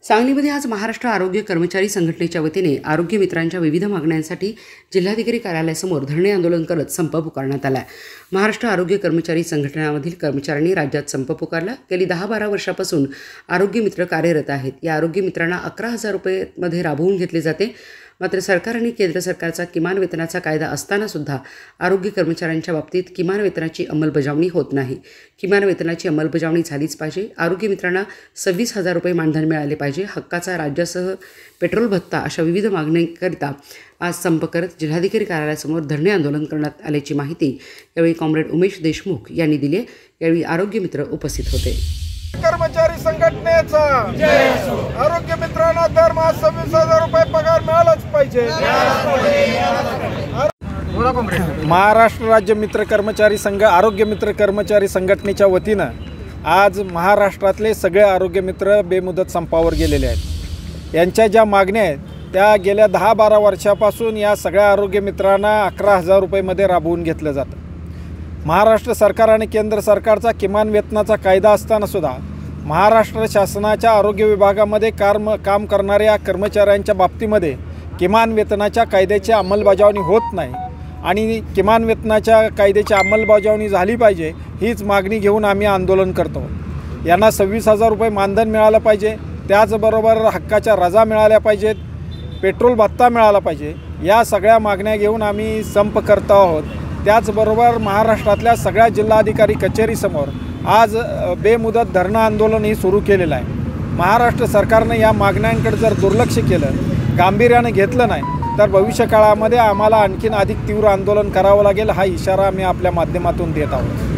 सांगलीमध्ये आज महाराष्ट्र आरोग्य कर्मचारी संघटनेच्या वतीने आरोग्य मित्रांच्या विविध मागण्यांसाठी जिल्हाधिकारी कार्यालयासमोर धरणे आंदोलन करत संप पुकारण्यात आला। महाराष्ट्र आरोग्य कर्मचारी संघटनांमधील कर्मचाऱ्यांनी राज्यात संप पुकारला। गेली 10-12 वर्षापासून आरोग्य मित्र कार्यरत आहेत। या आरोग्य मित्रांना 11,000 रुपये मध्ये राबवून घेतले जाते। मात्र सरकार आणि केंद्र सरकारचा किमान वेतनाचा कायदा असताना सुद्धा आरोग्य कर्मचाऱ्यांच्या बाबतीत किमान वेतनाची अंमलबजावणी होत नाही। किमान वेतनाची अंमलबजावणी झालीच पाहिजे। आरोग्य मित्रांना 26,000 रुपये मानधन मिळाले पाहिजे। हक्काचा राज्यासह पेट्रोल भत्ता अशा विविध मागण्यांकरिता आज संप करत जिल्हाधिकारी कार्यालयासमोर धरणे आंदोलन करण्यात आल्याची माहिती यावेळी कॉम्रेड उमेश देशमुख यांनी दिली। यावेळी आरोग्य मित्र उपस्थित होते। कर्मचारी संघटनेचा आरोग्य मित्रांना दरमहा 26,000 रुपये पगार मिळालाच पाहिजे। महाराष्ट्र राज्य मित्र कर्मचारी संघ आरोग्य मित्र कर्मचारी संघटनेच्या वतीनं आज महाराष्ट्रातले सगळे आरोग्य मित्र बेमुदत संपावर गेलेले आहेत। यांच्या ज्या मागण्या आहेत त्या गेल्या 10-12 वर्षापासून या सगळ्या आरोग्य मित्रांना 11,000 रुपयेमध्ये राबवून घेतलं जातं। महाराष्ट्र सरकार आणि केंद्र सरकारचा किमान वेतनाचा कायदा असताना सुद्धा महाराष्ट्र शासनाच्या आरोग्य विभागामध्ये काम करणाऱ्या कर्मचाऱ्यांच्या बाबतीमध्ये किमान वेतनाच्या कायद्याची अंमलबजावणी होत नाही आणि किमान वेतनाच्या कायद्याची अंमलबजावणी झाली पाहिजे हीच मागणी घेऊन आम्ही आंदोलन करतो। यांना 26,000 रुपये मानधन मिळालं पाहिजे, त्याचबरोबर हक्काच्या रजा मिळाल्या पाहिजेत, पेट्रोल भत्ता मिळाला पाहिजे। या सगळ्या मागण्या घेऊन आम्ही संप करतो आहोत। त्याचबरोबर महाराष्ट्रातल्या सगळ्या जिल्हाधिकारी कचेरीसमोर आज बेमुदत धरणं आंदोलनही सुरू केलेलं आहे। महाराष्ट्र सरकारनं या मागण्यांकडे जर दुर्लक्ष केलं, गांभीर्यानं घेतलं नाही तर भविष्य काळामध्ये आम्हाला आणखीन अधिक तीव्र आंदोलन करावं लागेल हा इशारा आम्ही आपल्या माध्यमातून देत आहोत।